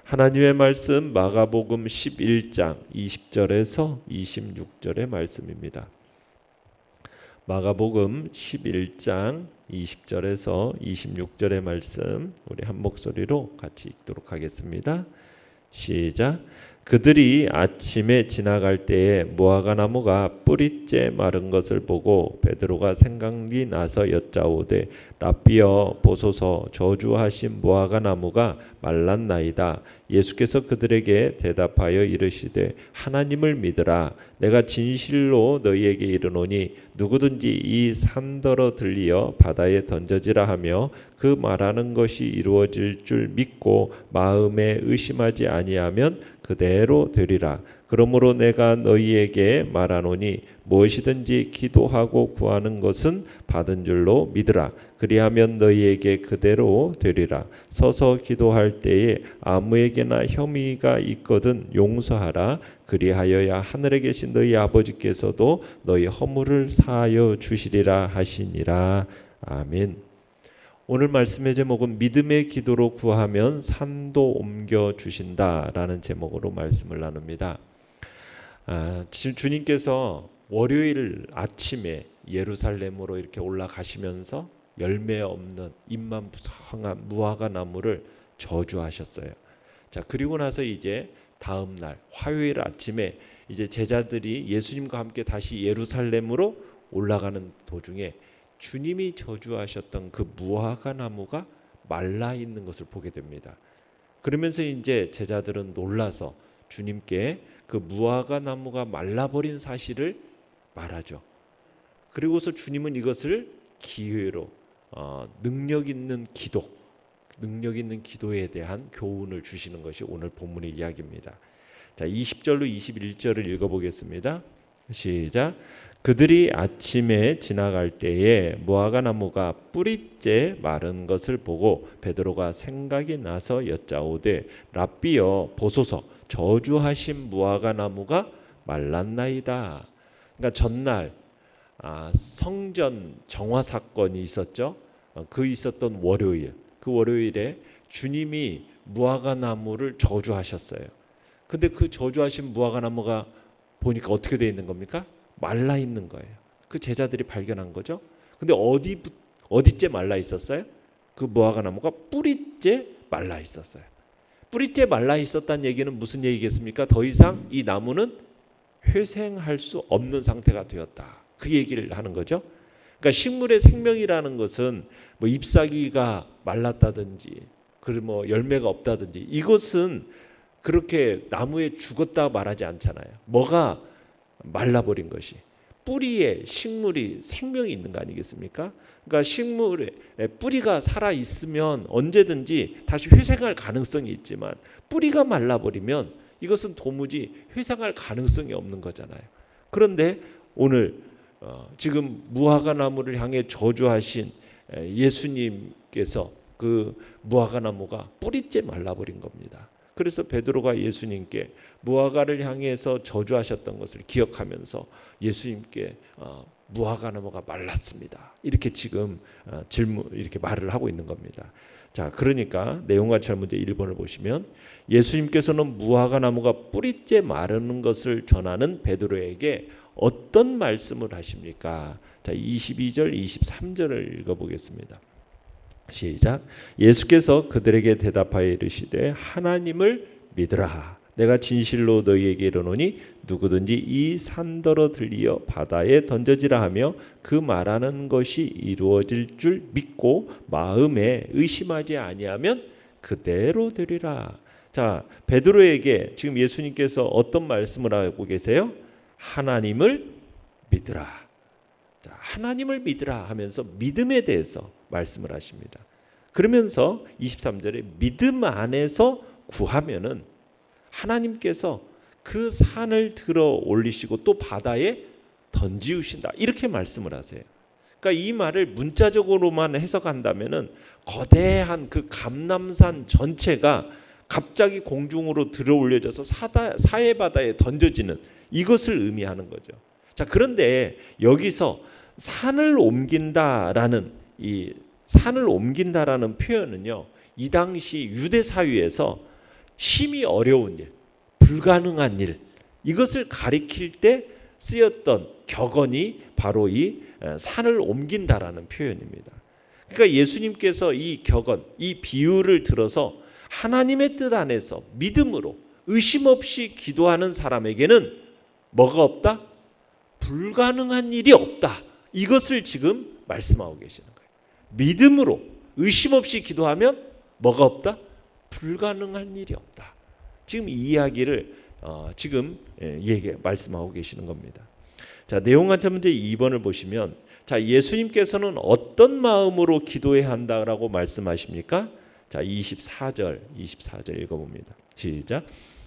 하나님의 말씀 마가복음 11장 20절에서 26절의 말씀입니다. 마가복음 11장 20절에서 26절의 말씀 우리 한 목소리로 같이 읽도록 하겠습니다. 시작. 그들이 아침에 지나갈 때에 무화과 나무가 뿌리째 마른 것을 보고 베드로가 생각이 나서 여짜오되 랍비여 보소서 저주하신 무화과 나무가 말랐나이다. 예수께서 그들에게 대답하여 이르시되 하나님을 믿으라. 내가 진실로 너희에게 이르노니 누구든지 이 산더러 들리어 바다에 던져지라 하며 그 말하는 것이 이루어질 줄 믿고 마음에 의심하지 아니하면 그대로 되리라. 그러므로 내가 너희에게 말하노니 무엇이든지 기도하고 구하는 것은 받은 줄로 믿으라. 그리하면 너희에게 그대로 되리라. 서서 기도할 때에 아무에게나 혐의가 있거든 용서하라. 그리하여야 하늘에 계신 너희 아버지께서도 너희 허물을 사하여 주시리라 하시니라. 아멘. 오늘 말씀의 제목은 믿음의 기도로 구하면 산도 옮겨 주신다라는 제목으로 말씀을 나눕니다. 주님께서 월요일 아침에 예루살렘으로 이렇게 올라가시면서 열매 없는 잎만 무성한 무화과 나무를 저주하셨어요. 자, 그리고 나서 이제 다음 날 화요일 아침에 이제 제자들이 예수님과 함께 다시 예루살렘으로 올라가는 도중에 주님이 저주하셨던 그 무화과 나무가 말라 있는 것을 보게 됩니다. 그러면서 이제 제자들은 놀라서 주님께 그 무화과 나무가 말라버린 사실을 말하죠. 그리고서 주님은 이것을 기회로 능력 있는 기도에 대한 교훈을 주시는 것이 오늘 본문의 이야기입니다. 자, 20절로 21절을 읽어보겠습니다. 시작. 그들이 아침에 지나갈 때에 무화과 나무가 뿌리째 마른 것을 보고 베드로가 생각이 나서 여짜오되 랍비여 보소서 저주하신 무화과 나무가 말랐나이다. 그러니까 전날 성전 정화 사건이 있었죠. 그 있었던 월요일, 그 월요일에 주님이 무화과 나무를 저주하셨어요. 근데 그 저주하신 무화과 나무가 보니까 어떻게 되어 있는 겁니까? 말라 있는 거예요. 그 제자들이 발견한 거죠. 근데 어디째 말라 있었어요? 그 무화과 나무가 뿌리째 말라 있었어요. 뿌리째 말라 있었다는 얘기는 무슨 얘기겠습니까? 더 이상 이 나무는 회생할 수 없는 상태가 되었다. 그 얘기를 하는 거죠. 그러니까 식물의 생명이라는 것은 뭐 잎사귀가 말랐다든지, 그리고 뭐 열매가 없다든지, 이것은 그렇게 나무에 죽었다 말하지 않잖아요. 뭐가 말라버린 것이 뿌리에 식물이 생명이 있는 거 아니겠습니까? 그러니까 식물에 뿌리가 살아 있으면 언제든지 다시 회생할 가능성이 있지만 뿌리가 말라버리면 이것은 도무지 회생할 가능성이 없는 거잖아요. 그런데 오늘 지금 무화과 나무를 향해 저주하신 예수님께서 그 무화과 나무가 뿌리째 말라버린 겁니다. 그래서 베드로가 예수님께 무화과를 향해서 저주하셨던 것을 기억하면서 예수님께 무화과 나무가 말랐습니다. 이렇게 지금 이렇게 말을 하고 있는 겁니다. 자, 그러니까 내용과 문제 1번을 보시면 예수님께서는 무화과 나무가 뿌리째 마르는 것을 전하는 베드로에게 어떤 말씀을 하십니까? 자, 22절, 23절을 읽어보겠습니다. 시작. 예수께서 그들에게 대답하여 이르시되 하나님을 믿으라. 내가 진실로 너희에게 이르노니 누구든지 이 산더러 들리어 바다에 던져지라 하며 그 말하는 것이 이루어질 줄 믿고 마음에 의심하지 아니하면 그대로 되리라. 자, 베드로에게 지금 예수님께서 어떤 말씀을 하고 계세요? 하나님을 믿으라. 자, 하나님을 믿으라 하면서 믿음에 대해서 말씀을 하십니다. 그러면서 23절에 믿음 안에서 구하면은 하나님께서 그 산을 들어 올리시고 또 바다에 던지우신다. 이렇게 말씀을 하세요. 그러니까 이 말을 문자적으로만 해석한다면은 거대한 그 감람산 전체가 갑자기 공중으로 들어 올려져서 사해 바다에 던져지는 이것을 의미하는 거죠. 자, 그런데 여기서 산을 옮긴다라는 표현은요, 이 당시 유대 사회에서 심히 어려운 일, 불가능한 일, 이것을 가리킬 때 쓰였던 격언이 바로 이 산을 옮긴다라는 표현입니다. 그러니까 예수님께서 이 격언, 이 비유를 들어서 하나님의 뜻 안에서 믿음으로 의심 없이 기도하는 사람에게는 뭐가 없다? 불가능한 일이 없다. 이것을 지금 말씀하고 계시는 거예요. 믿음으로 의심 없이 기도하면 뭐가 없다? 불가능한 일이 없다. 지금 이 이야기를 지금 말씀하고 계시는 겁니다. 자, 내용 관찰 문제 2번을 보시면, 자, 예수님께서는 어떤 마음으로 기도해야 한다라고 말씀하십니까? 자, 24절 읽어봅니다. 시작.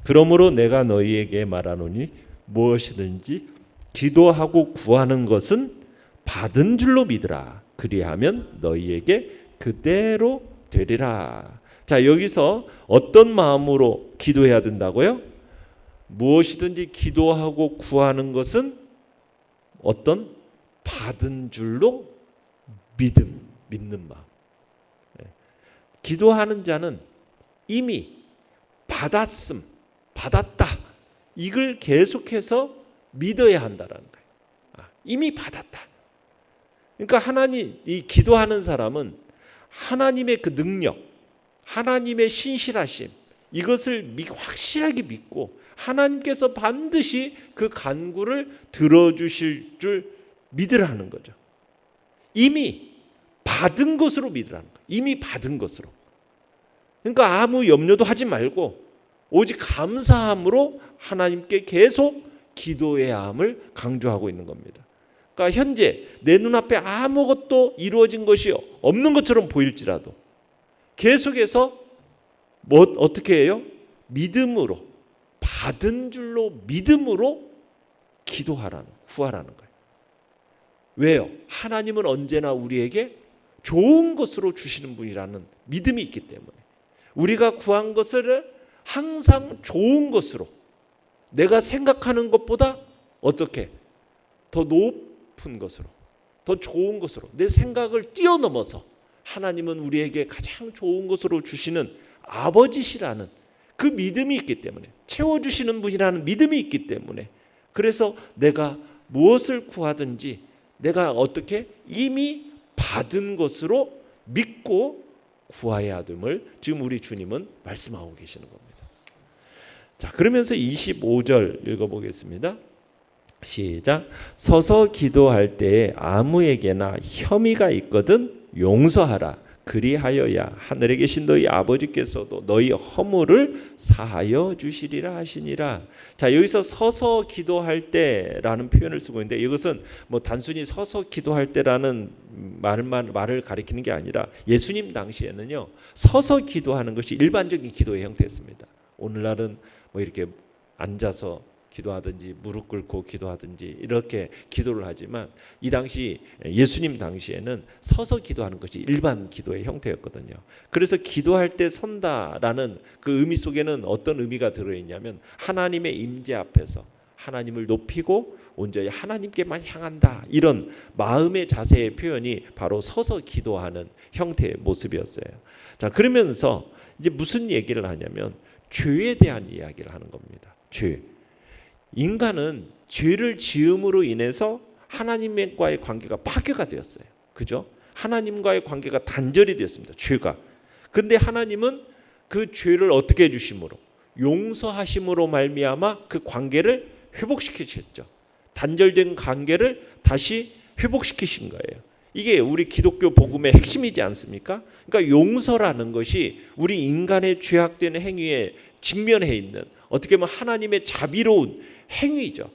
그러므로 내가 너희에게 말하노니 무엇이든지 기도하고 구하는 것은 받은 줄로 믿으라. 그리하면 너희에게 그대로 되리라. 자, 여기서 어떤 마음으로 기도해야 된다고요? 무엇이든지 기도하고 구하는 것은 어떤 받은 줄로 믿는 마음. 기도하는 자는 이미 받았다. 이걸 계속해서 믿어야 한다라는 거예요. 이미 받았다. 그러니까 이 기도하는 사람은 하나님의 그 능력, 하나님의 신실하심, 이것을 확실하게 믿고 하나님께서 반드시 그 간구를 들어주실 줄 믿으라는 거죠. 이미 받은 것으로 믿으라는 거예요. 이미 받은 것으로. 그러니까 아무 염려도 하지 말고 오직 감사함으로 하나님께 계속 기도해야 함을 강조하고 있는 겁니다. 그러니까 현재 내 눈앞에 아무것도 이루어진 것이 없는 것처럼 보일지라도 계속해서 어떻게 해요? 믿음으로, 받은 줄로 믿음으로 구하라는 거예요. 왜요? 하나님은 언제나 우리에게 좋은 것으로 주시는 분이라는 믿음이 있기 때문에 우리가 구한 것을 항상 좋은 것으로, 내가 생각하는 것보다 어떻게 더 높은 것으로, 더 좋은 것으로, 내 생각을 뛰어넘어서 하나님은 우리에게 가장 좋은 것으로 주시는 아버지시라는 그 믿음이 있기 때문에, 채워주시는 분이라는 믿음이 있기 때문에, 그래서 내가 무엇을 구하든지 내가 어떻게 이미 받은 것으로 믿고 구해야 됨을 지금 우리 주님은 말씀하고 계시는 겁니다. 자, 그러면서 25절 읽어보겠습니다. 시작. 서서 기도할 때에 아무에게나 혐의가 있거든 용서하라. 그리하여야 하늘에 계신 너희 아버지께서도 너희 허물을 사하여 주시리라 하시니라. 자, 여기서 서서 기도할 때라는 표현을 쓰고 있는데, 이것은 단순히 서서 기도할 때라는 말을 가리키는 게 아니라 예수님 당시에는요, 서서 기도하는 것이 일반적인 기도의 형태였습니다. 오늘날은 이렇게 앉아서 기도하든지 무릎 꿇고 기도하든지 이렇게 기도를 하지만, 이 당시 예수님 당시에는 서서 기도하는 것이 일반 기도의 형태였거든요. 그래서 기도할 때 선다라는 그 의미 속에는 어떤 의미가 들어있냐면, 하나님의 임재 앞에서 하나님을 높이고 온전히 하나님께만 향한다, 이런 마음의 자세의 표현이 바로 서서 기도하는 형태의 모습이었어요. 자, 그러면서 이제 무슨 얘기를 하냐면 죄에 대한 이야기를 하는 겁니다. 죄. 인간은 죄를 지음으로 인해서 하나님과의 관계가 파괴가 되었어요. 그죠? 하나님과의 관계가 단절이 되었습니다. 죄가. 그런데 하나님은 그 죄를 어떻게 해주심으로? 용서하심으로 말미암아 그 관계를 회복시키셨죠. 단절된 관계를 다시 회복시키신 거예요. 이게 우리 기독교 복음의 핵심이지 않습니까? 그러니까 용서라는 것이 우리 인간의 죄악된 행위에 직면해 있는, 어떻게 보면 하나님의 자비로운 행위죠.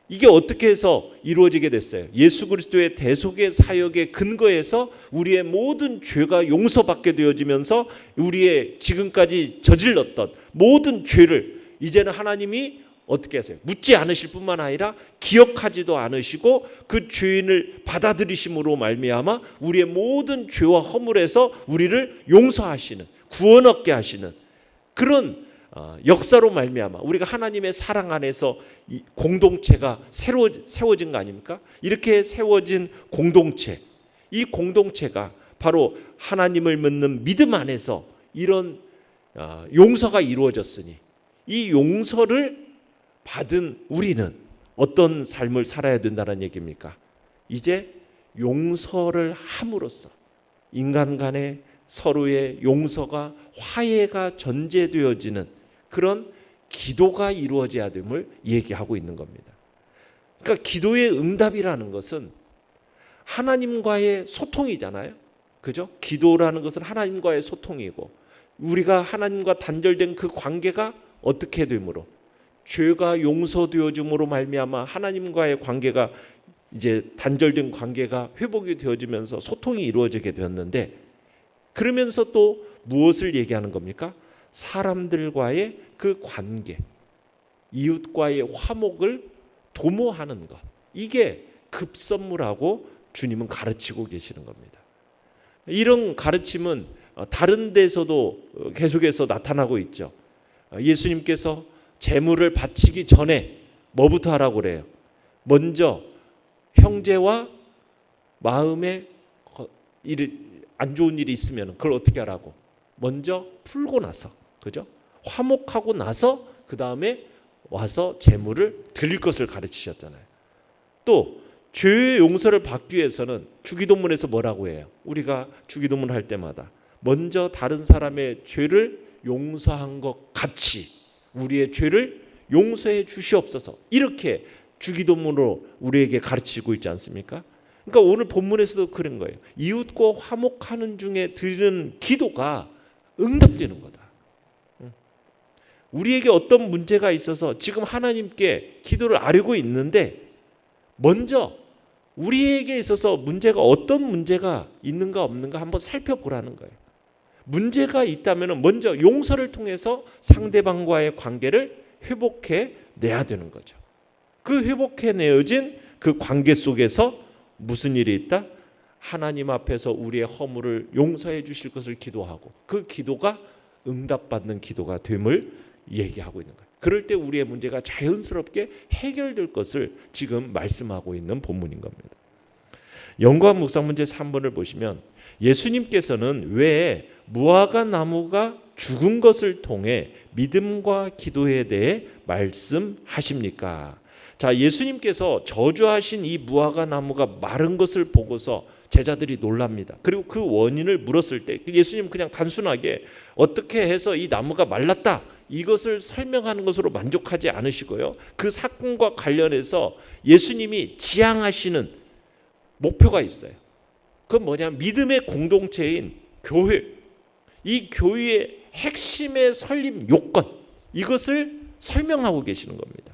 이게 어떻게 해서 이루어지게 됐어요? 예수 그리스도의 대속의 사역의 근거에서 우리의 모든 죄가 용서받게 되어지면서 우리의 지금까지 저질렀던 모든 죄를 이제는 하나님이 어떻게 하세요? 묻지 않으실 뿐만 아니라 기억하지도 않으시고 그 죄인을 받아들이심으로 말미암아 우리의 모든 죄와 허물에서 우리를 용서하시는, 구원 얻게 하시는 그런 역사로 말미암아 우리가 하나님의 사랑 안에서 이 공동체가 세워진 거 아닙니까? 이렇게 세워진 공동체, 이 공동체가 바로 하나님을 믿는 믿음 안에서 이런 용서가 이루어졌으니 이 용서를 받은 우리는 어떤 삶을 살아야 된다는 얘기입니까? 이제 용서를 함으로써 인간 간의 서로의 용서가 화해가 전제되어지는 그런 기도가 이루어져야 됨을 얘기하고 있는 겁니다. 그러니까 기도의 응답이라는 것은 하나님과의 소통이잖아요. 그죠? 기도라는 것은 하나님과의 소통이고 우리가 하나님과 단절된 그 관계가 어떻게 되므로 죄가 용서되어짐으로 말미암아 하나님과의 관계가 이제 단절된 관계가 회복이 되어지면서 소통이 이루어지게 되었는데 그러면서 또 무엇을 얘기하는 겁니까? 사람들과의 그 관계, 이웃과의 화목을 도모하는 것. 이게 급선무라고 주님은 가르치고 계시는 겁니다. 이런 가르침은 다른 데서도 계속해서 나타나고 있죠. 예수님께서 제물을 바치기 전에 뭐부터 하라고 그래요? 먼저 형제와 마음에 안 좋은 일이 있으면 그걸 어떻게 하라고? 먼저 풀고 나서, 그죠? 화목하고 나서 그 다음에 와서 제물을 드릴 것을 가르치셨잖아요. 또 죄의 용서를 받기 위해서는 주기도문에서 뭐라고 해요? 우리가 주기도문 할 때마다 먼저 다른 사람의 죄를 용서한 것 같이 우리의 죄를 용서해 주시옵소서. 이렇게 주기도문으로 우리에게 가르치고 있지 않습니까? 그러니까 오늘 본문에서도 그런 거예요. 이웃과 화목하는 중에 드리는 기도가 응답되는 거다. 우리에게 어떤 문제가 있어서 지금 하나님께 기도를 아뢰고 있는데 먼저 우리에게 있어서 문제가 어떤 문제가 있는가 없는가 한번 살펴보라는 거예요. 문제가 있다면 먼저 용서를 통해서 상대방과의 관계를 회복해 내야 되는 거죠. 그 회복해 내어진 그 관계 속에서 무슨 일이 있다? 하나님 앞에서 우리의 허물을 용서해 주실 것을 기도하고 그 기도가 응답받는 기도가 됨을 얘기하고 있는 거예요. 그럴 때 우리의 문제가 자연스럽게 해결될 것을 지금 말씀하고 있는 본문인 겁니다. 연구한 묵상 문제 3번을 보시면 예수님께서는 왜 무화과 나무가 죽은 것을 통해 믿음과 기도에 대해 말씀하십니까? 자, 예수님께서 저주하신 이 무화과 나무가 마른 것을 보고서 제자들이 놀랍니다. 그리고 그 원인을 물었을 때 예수님 그냥 단순하게 어떻게 해서 이 나무가 말랐다 이것을 설명하는 것으로 만족하지 않으시고요. 그 사건과 관련해서 예수님이 지향하시는 목표가 있어요. 그건 뭐냐면 믿음의 공동체인 교회, 이 교회의 핵심의 설립 요건 이것을 설명하고 계시는 겁니다.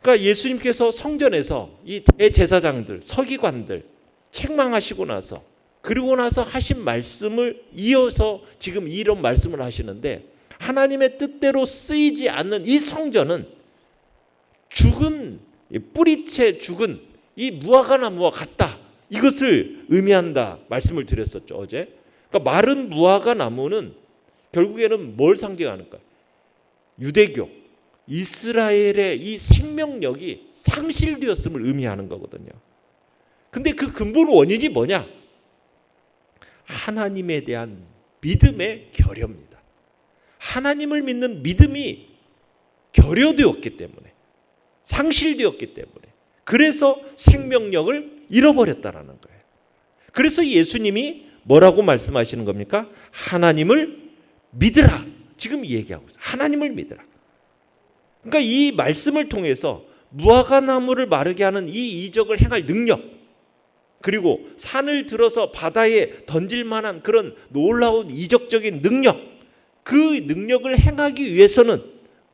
그러니까 예수님께서 성전에서 이 대제사장들, 서기관들 책망하시고 나서 그리고 나서 하신 말씀을 이어서 지금 이런 말씀을 하시는데 하나님의 뜻대로 쓰이지 않는 이 성전은 죽은 뿌리채 죽은 이 무화과 나무와 같다. 이것을 의미한다 말씀을 드렸었죠 어제. 그러니까 마른 무화과 나무는 결국에는 뭘 상징하는가? 유대교, 이스라엘의 이 생명력이 상실되었음을 의미하는 거거든요. 근데 그 근본 원인이 뭐냐? 하나님에 대한 믿음의 결여입니다. 하나님을 믿는 믿음이 결여되었기 때문에 상실되었기 때문에 그래서 생명력을 잃어버렸다라는 거예요. 그래서 예수님이 뭐라고 말씀하시는 겁니까? 하나님을 믿으라. 지금 얘기하고 있어요. 하나님을 믿으라. 그러니까 이 말씀을 통해서 무화과 나무를 마르게 하는 이 이적을 행할 능력 그리고 산을 들어서 바다에 던질 만한 그런 놀라운 이적적인 능력 그 능력을 행하기 위해서는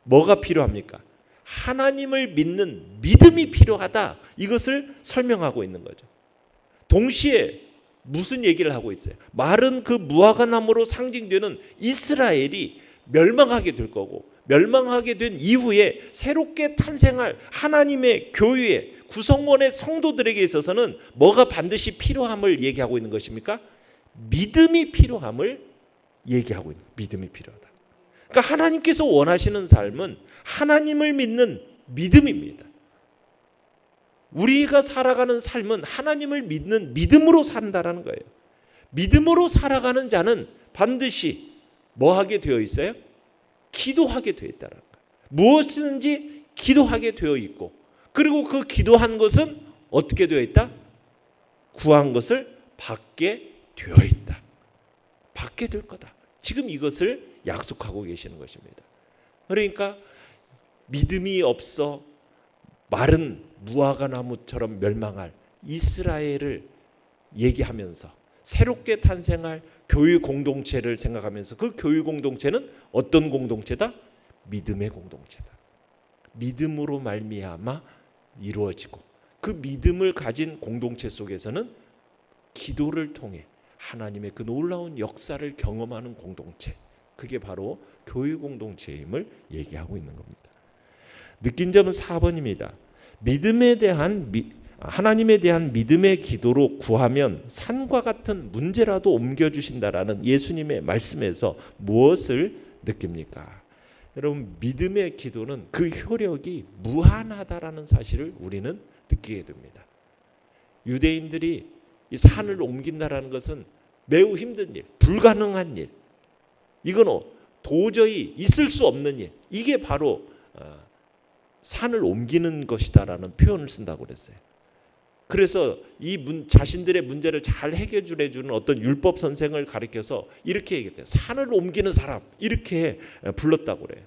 뭐가 필요합니까? 하나님을 믿는 믿음이 필요하다. 이것을 설명하고 있는 거죠. 동시에 무슨 얘기를 하고 있어요? 마른 그 무화과 나무로 상징되는 이스라엘이 멸망하게 될 거고 멸망하게 된 이후에 새롭게 탄생할 하나님의 교회의 구성원의 성도들에게 있어서는 뭐가 반드시 필요함을 얘기하고 있는 것입니까? 믿음이 필요함을 얘기하고 있는 믿음이 필요하다. 그러니까 하나님께서 원하시는 삶은 하나님을 믿는 믿음입니다. 우리가 살아가는 삶은 하나님을 믿는 믿음으로 산다라는 거예요. 믿음으로 살아가는 자는 반드시 뭐 하게 되어 있어요? 기도하게 되어 있다는 거예요. 무엇이든지 기도하게 되어 있고, 그리고 그 기도한 것은 어떻게 되어 있다? 구한 것을 받게 되어 있다. 받게 될 거다. 지금 이것을 약속하고 계시는 것입니다. 그러니까 믿음이 없어 마른 무화과 나무처럼 멸망할 이스라엘을 얘기하면서 새롭게 탄생할 교회 공동체를 생각하면서, 그 교회 공동체는 어떤 공동체다? 믿음의 공동체다. 믿음으로 말미암아 이루어지고, 그 믿음을 가진 공동체 속에서는 기도를 통해 하나님의 그 놀라운 역사를 경험하는 공동체, 그게 바로 교회 공동체임을 얘기하고 있는 겁니다. 느낀 점은 4번입니다. 하나님에 대한 믿음의 기도로 구하면 산과 같은 문제라도 옮겨주신다라는 예수님의 말씀에서 무엇을 느낍니까? 여러분, 믿음의 기도는 그 효력이 무한하다라는 사실을 우리는 느끼게 됩니다. 유대인들이 이 산을 옮긴다라는 것은 매우 힘든 일, 불가능한 일, 이건 도저히 있을 수 없는 일, 이게 바로 산을 옮기는 것이다라는 표현을 쓴다고 그랬어요. 그래서 자신들의 문제를 잘 해결해 주는 어떤 율법 선생을 가리켜서 이렇게 얘기했대요. 산을 옮기는 사람, 이렇게 불렀다고 그래요.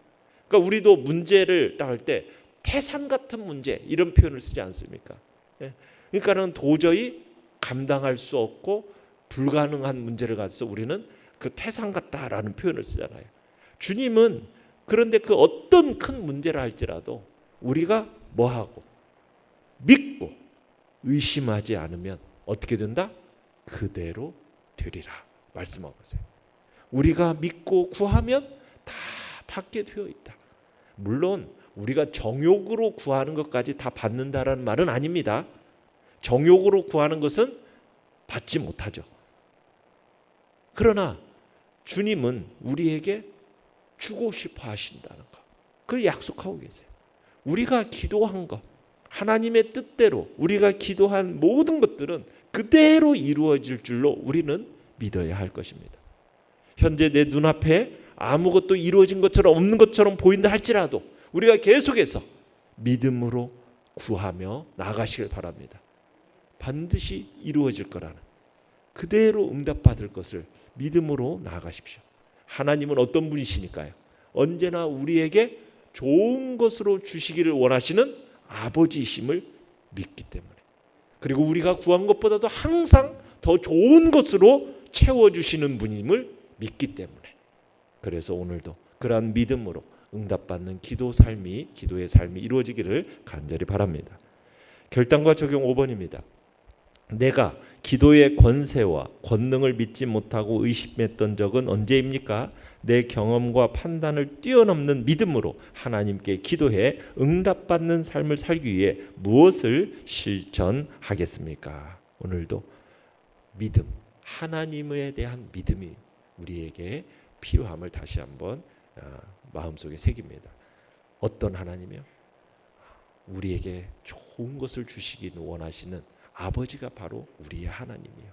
그러니까 우리도 문제를 딱 할 때 태산 같은 문제, 이런 표현을 쓰지 않습니까? 그러니까는 도저히 감당할 수 없고 불가능한 문제를 가지고 우리는 그 태산 같다라는 표현을 쓰잖아요. 주님은 그런데 그 어떤 큰 문제를 할지라도 우리가 뭐하고 믿고 의심하지 않으면 어떻게 된다? 그대로 되리라 말씀하고 있어요. 우리가 믿고 구하면 다 받게 되어 있다. 물론 우리가 정욕으로 구하는 것까지 다 받는다라는 말은 아닙니다. 정욕으로 구하는 것은 받지 못하죠. 그러나 주님은 우리에게 주고 싶어 하신다는 것, 그걸 약속하고 계세요. 우리가 기도한 것, 하나님의 뜻대로 우리가 기도한 모든 것들은 그대로 이루어질 줄로 우리는 믿어야 할 것입니다. 현재 내 눈앞에 아무것도 이루어진 것처럼 없는 것처럼 보인다 할지라도 우리가 계속해서 믿음으로 구하며 나아가시길 바랍니다. 반드시 이루어질 거라는, 그대로 응답받을 것을 믿음으로 나아가십시오. 하나님은 어떤 분이시니까요? 언제나 우리에게 좋은 것으로 주시기를 원하시는 아버지이심을 믿기 때문에, 그리고 우리가 구한 것보다도 항상 더 좋은 것으로 채워주시는 분임을 믿기 때문에, 그래서 오늘도 그러한 믿음으로 응답받는 기도의 삶이 이루어지기를 간절히 바랍니다. 결단과 적용 5번입니다. 내가 기도의 권세와 권능을 믿지 못하고 의심했던 적은 언제입니까? 내 경험과 판단을 뛰어넘는 믿음으로 하나님께 기도해 응답받는 삶을 살기 위해 무엇을 실천하겠습니까? 오늘도 믿음, 하나님에 대한 믿음이 우리에게 필요함을 다시 한번 마음속에 새깁니다. 어떤 하나님이요? 우리에게 좋은 것을 주시기 원하시는 아버지가 바로 우리의 하나님이요.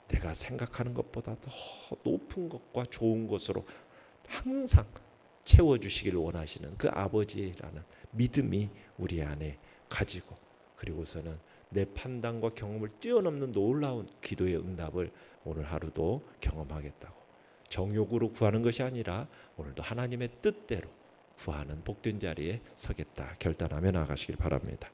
내가 생각하는 것보다 더 높은 것과 좋은 것으로 항상 채워주시기를 원하시는 그 아버지라는 믿음이 우리 안에 가지고, 그리고서는 내 판단과 경험을 뛰어넘는 놀라운 기도의 응답을 오늘 하루도 경험하겠다고, 정욕으로 구하는 것이 아니라 오늘도 하나님의 뜻대로 구하는 복된 자리에 서겠다 결단하며 나아가시길 바랍니다.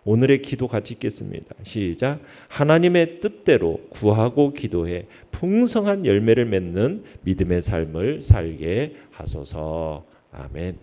오늘의 기도 같이 읽겠습니다. 시작. 하나님의 뜻대로 구하고 기도해 풍성한 열매를 맺는 믿음의 삶을 살게 하소서. 아멘.